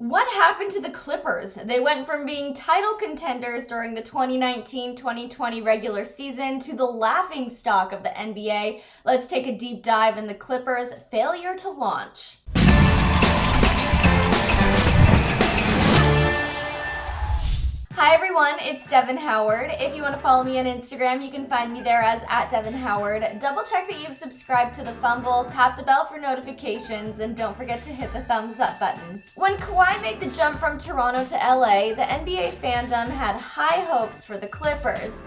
What happened to the Clippers? They went from being title contenders during the 2019-2020 regular season to the laughingstock of the NBA. Let's take a deep dive in the Clippers' failure to launch. Hi everyone, it's Devin Howard. If you want to follow me on Instagram, you can find me there as @DevinHoward. Double check that you've subscribed to the Fumble, tap the bell for notifications, and don't forget to hit the thumbs up button. When Kawhi made the jump from Toronto to LA, the NBA fandom had high hopes for the Clippers.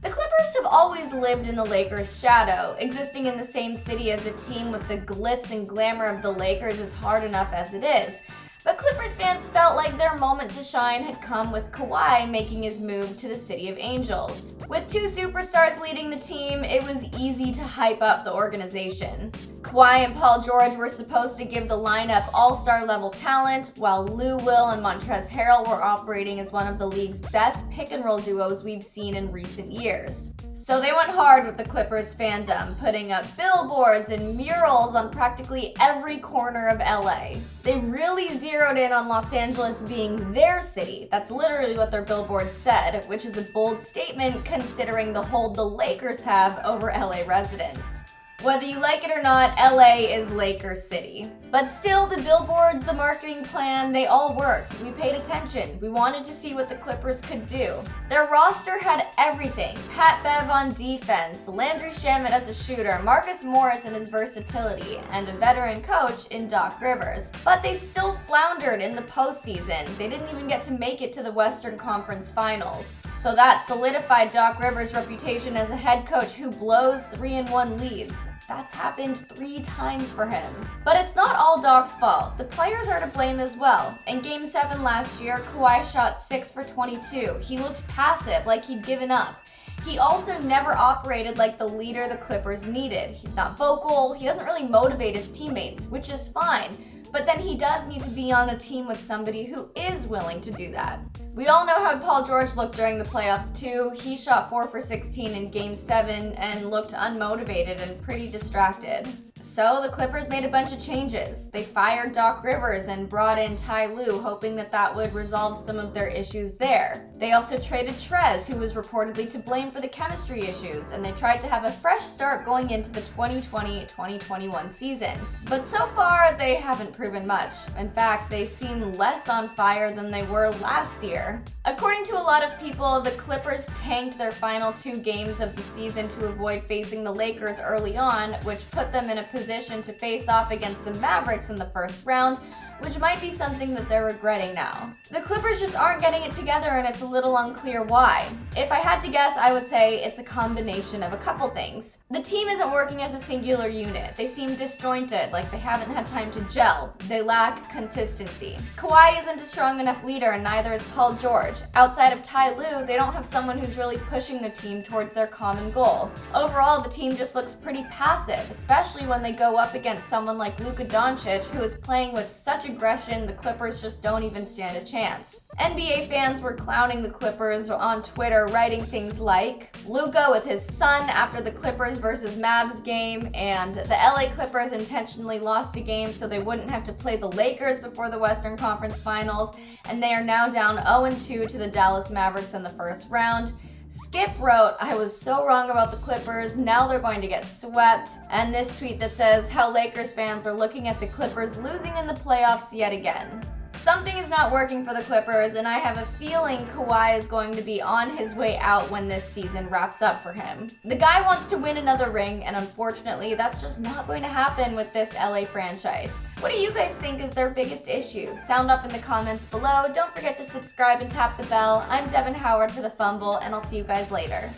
The Clippers have always lived in the Lakers' shadow. Existing in the same city as a team with the glitz and glamour of the Lakers is hard enough as it is. But Clippers fans felt like their moment to shine had come with Kawhi making his move to the City of Angels. With two superstars leading the team, it was easy to hype up the organization. Kawhi and Paul George were supposed to give the lineup all-star level talent, while Lou Will and Montrezl Harrell were operating as one of the league's best pick-and-roll duos we've seen in recent years. So they went hard with the Clippers fandom, putting up billboards and murals on practically every corner of LA. They really zeroed in on Los Angeles being their city. That's literally what their billboards said, which is a bold statement considering the hold the Lakers have over LA residents. Whether you like it or not, LA is Lakers City. But still, the billboards, the marketing plan, they all worked. We paid attention. We wanted to see what the Clippers could do. Their roster had everything. Pat Bev on defense, Landry Shamet as a shooter, Marcus Morris and his versatility, and a veteran coach in Doc Rivers. But they still floundered in the postseason. They didn't even get to make it to the Western Conference Finals. So that solidified Doc Rivers' reputation as a head coach who blows 3-1 leads. That's happened 3 times for him. But it's not all Doc's fault. The players are to blame as well. In Game 7 last year, Kawhi shot 6 for 22. He looked passive, like he'd given up. He also never operated like the leader the Clippers needed. He's not vocal, he doesn't really motivate his teammates, which is fine. But then he does need to be on a team with somebody who is willing to do that. We all know how Paul George looked during the playoffs too. He shot 4 for 16 in Game 7 and looked unmotivated and pretty distracted. So the Clippers made a bunch of changes. They fired Doc Rivers and brought in Ty Lue, hoping that would resolve some of their issues there. They also traded Trez, who was reportedly to blame for the chemistry issues, and they tried to have a fresh start going into the 2020-2021 season. But so far, they haven't proven much. In fact, they seem less on fire than they were last year. According to a lot of people, the Clippers tanked their final 2 games of the season to avoid facing the Lakers early on, which put them in a position to face off against the Mavericks in the first round, which might be something that they're regretting now. The Clippers just aren't getting it together, and it's a little unclear why. If I had to guess, I would say it's a combination of a couple things. The team isn't working as a singular unit. They seem disjointed, like they haven't had time to gel. They lack consistency. Kawhi isn't a strong enough leader, and neither is Paul George. Outside of Ty Lue, they don't have someone who's really pushing the team towards their common goal. Overall, the team just looks pretty passive, especially when they go up against someone like Luka Doncic, who is playing with such aggression the Clippers just don't even stand a chance. NBA fans were clowning the Clippers on Twitter, writing things like Luka with his son after the Clippers versus Mavs game, and the LA Clippers intentionally lost a game so they wouldn't have to play the Lakers before the Western Conference Finals, and they are now down 0-2 to the Dallas Mavericks in the first round. Skip wrote, "I was so wrong about the Clippers, now they're going to get swept." And this tweet that says how Lakers fans are looking at the Clippers losing in the playoffs yet again. Something is not working for the Clippers, and I have a feeling Kawhi is going to be on his way out when this season wraps up for him. The guy wants to win another ring, and unfortunately, that's just not going to happen with this LA franchise. What do you guys think is their biggest issue? Sound off in the comments below. Don't forget to subscribe and tap the bell. I'm Devin Howard for The Fumble, and I'll see you guys later.